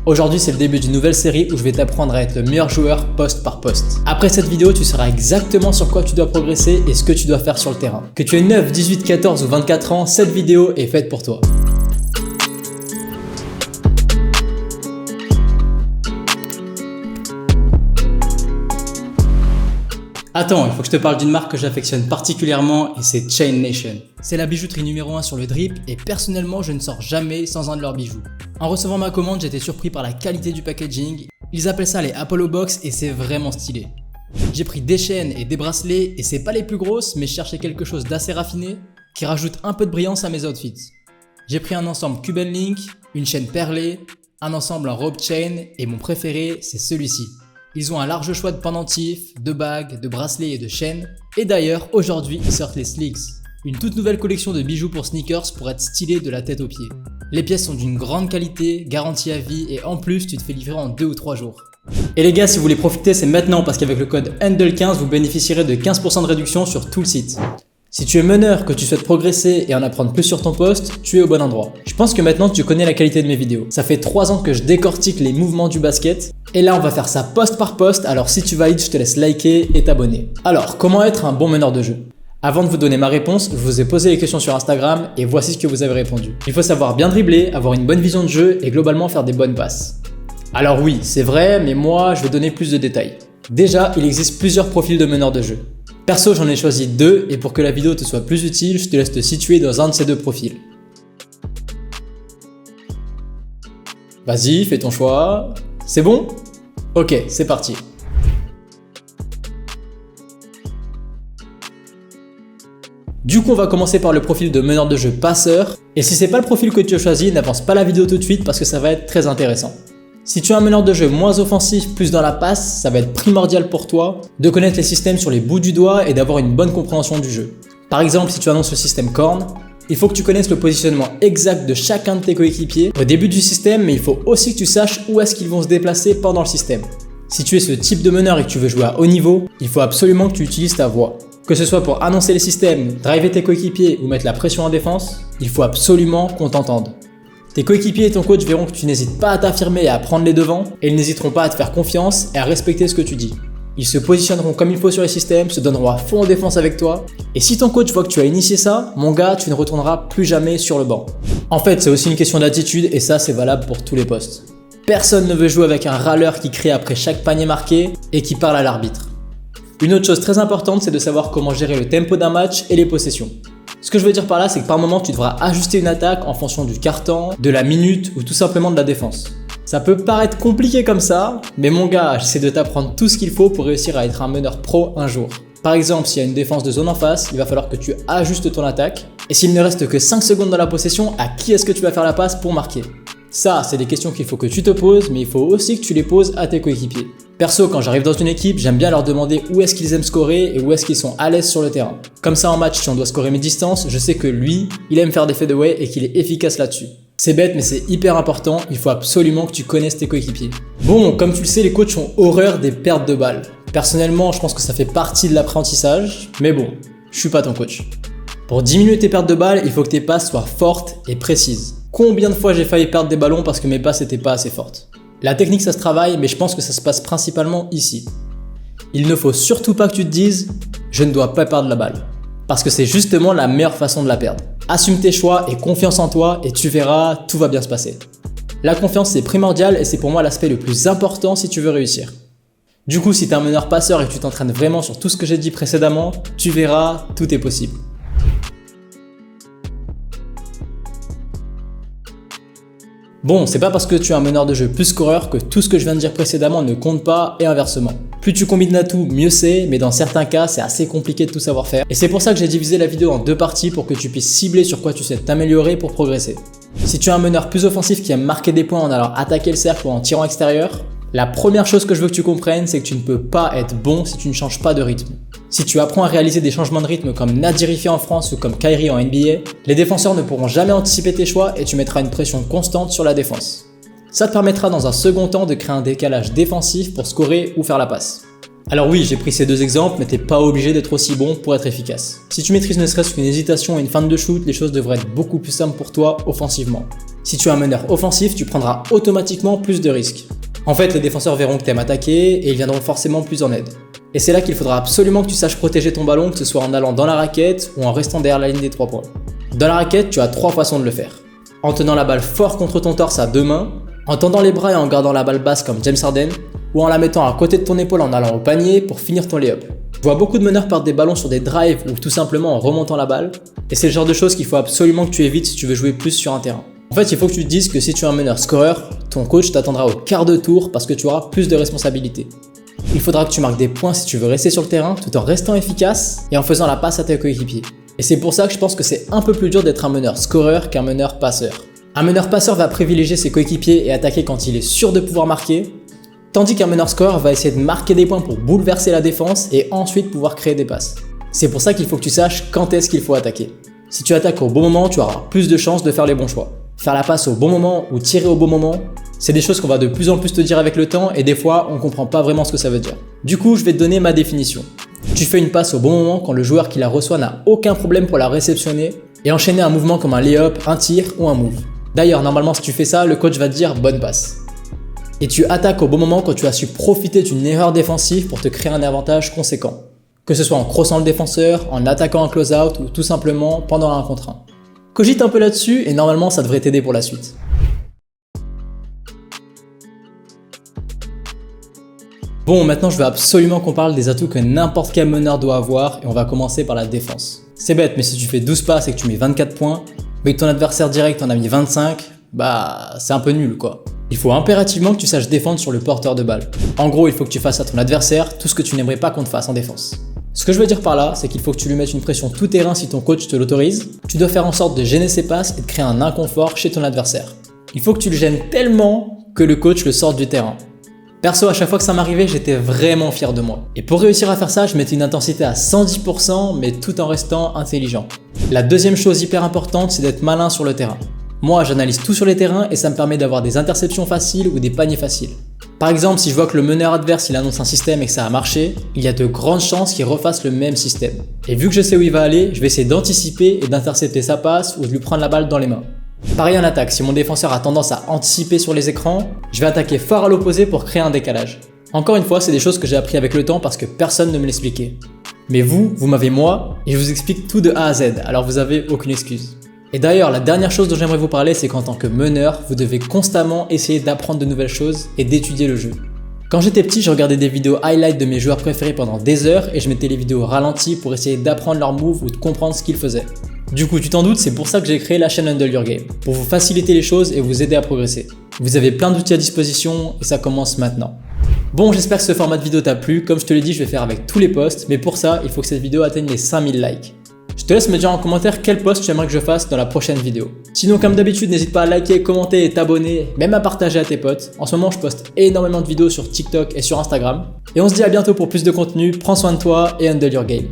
Aujourd'hui, c'est le début d'une nouvelle série où je vais t'apprendre à être le meilleur joueur poste par poste. Après cette vidéo, tu sauras exactement sur quoi tu dois progresser et ce que tu dois faire sur le terrain. Que tu aies 9, 18, 14 ou 24 ans, cette vidéo est faite pour toi. Attends, il faut que je te parle d'une marque que j'affectionne particulièrement et c'est Chain Nation. C'est la bijouterie numéro 1 sur le drip et personnellement je ne sors jamais sans un de leurs bijoux. En recevant ma commande, j'étais surpris par la qualité du packaging. Ils appellent ça les Apollo Box et c'est vraiment stylé. J'ai pris des chaînes et des bracelets et c'est pas les plus grosses mais je cherchais quelque chose d'assez raffiné qui rajoute un peu de brillance à mes outfits. J'ai pris un ensemble Cuban Link, une chaîne perlée, un ensemble en rope chain et mon préféré c'est celui-ci. Ils ont un large choix de pendentifs, de bagues, de bracelets et de chaînes. Et d'ailleurs, aujourd'hui, ils sortent les Slicks. Une toute nouvelle collection de bijoux pour sneakers pour être stylé de la tête aux pieds. Les pièces sont d'une grande qualité, garantie à vie et en plus, tu te fais livrer en 2 ou 3 jours. Et les gars, si vous voulez profiter, c'est maintenant parce qu'avec le code HANDLE15, vous bénéficierez de 15% de réduction sur tout le site. Si tu es meneur, que tu souhaites progresser et en apprendre plus sur ton poste, tu es au bon endroit. Je pense que maintenant tu connais la qualité de mes vidéos. Ça fait 3 ans que je décortique les mouvements du basket et là on va faire ça poste par poste, alors si tu valides, je te laisse liker et t'abonner. Alors, comment être un bon meneur de jeu ? Avant de vous donner ma réponse, je vous ai posé les questions sur Instagram et voici ce que vous avez répondu. Il faut savoir bien dribbler, avoir une bonne vision de jeu et globalement faire des bonnes passes. Alors oui, c'est vrai, mais moi je vais donner plus de détails. Déjà, il existe plusieurs profils de meneurs de jeu. Perso, j'en ai choisi 2 et pour que la vidéo te soit plus utile, je te laisse te situer dans un de ces 2 profils. Vas-y, fais ton choix. C'est bon ? Ok, c'est parti. Du coup, on va commencer par le profil de meneur de jeu passeur. Et si c'est pas le profil que tu as choisi, n'avance pas la vidéo tout de suite parce que ça va être très intéressant. Si tu es un meneur de jeu moins offensif, plus dans la passe, ça va être primordial pour toi de connaître les systèmes sur les bouts du doigt et d'avoir une bonne compréhension du jeu. Par exemple, si tu annonces le système corn, il faut que tu connaisses le positionnement exact de chacun de tes coéquipiers au début du système, mais il faut aussi que tu saches où est-ce qu'ils vont se déplacer pendant le système. Si tu es ce type de meneur et que tu veux jouer à haut niveau, il faut absolument que tu utilises ta voix. Que ce soit pour annoncer les systèmes, driver tes coéquipiers ou mettre la pression en défense, il faut absolument qu'on t'entende. Tes coéquipiers et ton coach verront que tu n'hésites pas à t'affirmer et à prendre les devants et ils n'hésiteront pas à te faire confiance et à respecter ce que tu dis. Ils se positionneront comme il faut sur les systèmes, se donneront à fond en défense avec toi et si ton coach voit que tu as initié ça, mon gars, tu ne retourneras plus jamais sur le banc. En fait, c'est aussi une question d'attitude et ça, c'est valable pour tous les postes. Personne ne veut jouer avec un râleur qui crie après chaque panier marqué et qui parle à l'arbitre. Une autre chose très importante, c'est de savoir comment gérer le tempo d'un match et les possessions. Ce que je veux dire par là, c'est que par moment, tu devras ajuster une attaque en fonction du quart-temps, de la minute ou tout simplement de la défense. Ça peut paraître compliqué comme ça, mais mon gars, j'essaie de t'apprendre tout ce qu'il faut pour réussir à être un meneur pro un jour. Par exemple, s'il y a une défense de zone en face, il va falloir que tu ajustes ton attaque. Et s'il ne reste que 5 secondes dans la possession, à qui est-ce que tu vas faire la passe pour marquer ? Ça, c'est des questions qu'il faut que tu te poses, mais il faut aussi que tu les poses à tes coéquipiers. Perso, quand j'arrive dans une équipe, j'aime bien leur demander où est-ce qu'ils aiment scorer et où est-ce qu'ils sont à l'aise sur le terrain. Comme ça en match, si on doit scorer mes distances, je sais que lui, il aime faire des fadeaways et qu'il est efficace là-dessus. C'est bête mais c'est hyper important, il faut absolument que tu connaisses tes coéquipiers. Bon, comme tu le sais, les coachs ont horreur des pertes de balles. Personnellement, je pense que ça fait partie de l'apprentissage, mais bon, je suis pas ton coach. Pour diminuer tes pertes de balles, il faut que tes passes soient fortes et précises. Combien de fois j'ai failli perdre des ballons parce que mes passes n'étaient pas assez fortes ? La technique ça se travaille, mais je pense que ça se passe principalement ici. Il ne faut surtout pas que tu te dises « je ne dois pas perdre la balle ». Parce que c'est justement la meilleure façon de la perdre. Assume tes choix et confiance en toi et tu verras, tout va bien se passer. La confiance c'est primordial et c'est pour moi l'aspect le plus important si tu veux réussir. Du coup, si tu es un meneur passeur et que tu t'entraînes vraiment sur tout ce que j'ai dit précédemment, tu verras, tout est possible. Bon, c'est pas parce que tu es un meneur de jeu plus scoreur que tout ce que je viens de dire précédemment ne compte pas et inversement. Plus tu combines d'atouts, mieux c'est, mais dans certains cas, c'est assez compliqué de tout savoir faire. Et c'est pour ça que j'ai divisé la vidéo en 2 parties pour que tu puisses cibler sur quoi tu sais t'améliorer pour progresser. Si tu es un meneur plus offensif qui aime marquer des points en allant attaquer le cercle ou en tirant extérieur, la première chose que je veux que tu comprennes, c'est que tu ne peux pas être bon si tu ne changes pas de rythme. Si tu apprends à réaliser des changements de rythme comme Nadir Rifi en France ou comme Kyrie en NBA, les défenseurs ne pourront jamais anticiper tes choix et tu mettras une pression constante sur la défense. Ça te permettra dans un second temps de créer un décalage défensif pour scorer ou faire la passe. Alors oui, j'ai pris ces 2 exemples, mais t'es pas obligé d'être aussi bon pour être efficace. Si tu maîtrises ne serait-ce qu'une hésitation et une feinte de shoot, les choses devraient être beaucoup plus simples pour toi offensivement. Si tu es un meneur offensif, tu prendras automatiquement plus de risques. En fait, les défenseurs verront que tu aimes attaquer et ils viendront forcément plus en aide. Et c'est là qu'il faudra absolument que tu saches protéger ton ballon, que ce soit en allant dans la raquette ou en restant derrière la ligne des 3 points. Dans la raquette, tu as 3 façons de le faire. En tenant la balle fort contre ton torse à 2 mains, en tendant les bras et en gardant la balle basse comme James Harden, ou en la mettant à côté de ton épaule en allant au panier pour finir ton lay-up. Je vois beaucoup de meneurs perdre des ballons sur des drives ou tout simplement en remontant la balle, et c'est le genre de choses qu'il faut absolument que tu évites si tu veux jouer plus sur un terrain. En fait, il faut que tu te dises que si tu es un meneur scoreur, ton coach t'attendra au quart de tour parce que tu auras plus de responsabilités. Il faudra que tu marques des points si tu veux rester sur le terrain tout en restant efficace et en faisant la passe à tes coéquipiers. Et c'est pour ça que je pense que c'est un peu plus dur d'être un meneur scoreur qu'un meneur passeur. Un meneur passeur va privilégier ses coéquipiers et attaquer quand il est sûr de pouvoir marquer, tandis qu'un meneur scoreur va essayer de marquer des points pour bouleverser la défense et ensuite pouvoir créer des passes. C'est pour ça qu'il faut que tu saches quand est-ce qu'il faut attaquer. Si tu attaques au bon moment, tu auras plus de chances de faire les bons choix. Faire la passe au bon moment ou tirer au bon moment, c'est des choses qu'on va de plus en plus te dire avec le temps et des fois on comprend pas vraiment ce que ça veut dire. Du coup, je vais te donner ma définition. Tu fais une passe au bon moment quand le joueur qui la reçoit n'a aucun problème pour la réceptionner et enchaîner un mouvement comme un lay-up, un tir ou un move. D'ailleurs, normalement si tu fais ça, le coach va te dire bonne passe. Et tu attaques au bon moment quand tu as su profiter d'une erreur défensive pour te créer un avantage conséquent. Que ce soit en crossant le défenseur, en attaquant un close-out ou tout simplement pendant un contre 1. Cogite un peu là-dessus et normalement ça devrait t'aider pour la suite. Bon, maintenant je veux absolument qu'on parle des atouts que n'importe quel meneur doit avoir et on va commencer par la défense. C'est bête, mais si tu fais 12 passes et que tu mets 24 points, mais que ton adversaire direct en a mis 25, bah c'est un peu nul quoi. Il faut impérativement que tu saches défendre sur le porteur de balle. En gros, il faut que tu fasses à ton adversaire tout ce que tu n'aimerais pas qu'on te fasse en défense. Ce que je veux dire par là, c'est qu'il faut que tu lui mettes une pression tout terrain si ton coach te l'autorise. Tu dois faire en sorte de gêner ses passes et de créer un inconfort chez ton adversaire. Il faut que tu le gênes tellement que le coach le sorte du terrain. Perso, à chaque fois que ça m'arrivait, j'étais vraiment fier de moi. Et pour réussir à faire ça, je mettais une intensité à 110%, mais tout en restant intelligent. La deuxième chose hyper importante, c'est d'être malin sur le terrain. Moi, j'analyse tout sur les terrains et ça me permet d'avoir des interceptions faciles ou des paniers faciles. Par exemple, si je vois que le meneur adverse il annonce un système et que ça a marché, il y a de grandes chances qu'il refasse le même système. Et vu que je sais où il va aller, je vais essayer d'anticiper et d'intercepter sa passe ou de lui prendre la balle dans les mains. Pareil en attaque, si mon défenseur a tendance à anticiper sur les écrans, je vais attaquer fort à l'opposé pour créer un décalage. Encore une fois, c'est des choses que j'ai appris avec le temps parce que personne ne me l'expliquait. Mais vous m'avez moi, et je vous explique tout de A à Z, alors vous avez aucune excuse. Et d'ailleurs, la dernière chose dont j'aimerais vous parler, c'est qu'en tant que meneur, vous devez constamment essayer d'apprendre de nouvelles choses et d'étudier le jeu. Quand j'étais petit, je regardais des vidéos highlights de mes joueurs préférés pendant des heures et je mettais les vidéos ralenties pour essayer d'apprendre leurs moves ou de comprendre ce qu'ils faisaient. Du coup, tu t'en doutes, c'est pour ça que j'ai créé la chaîne Handle Your Game, pour vous faciliter les choses et vous aider à progresser. Vous avez plein d'outils à disposition et ça commence maintenant. Bon, j'espère que ce format de vidéo t'a plu. Comme je te l'ai dit, je vais faire avec tous les posts, mais pour ça, il faut que cette vidéo atteigne les 5000 likes. Je te laisse me dire en commentaire quel post tu aimerais que je fasse dans la prochaine vidéo. Sinon, comme d'habitude, n'hésite pas à liker, commenter et t'abonner, même à partager à tes potes. En ce moment, je poste énormément de vidéos sur TikTok et sur Instagram. Et on se dit à bientôt pour plus de contenu. Prends soin de toi et handle your game.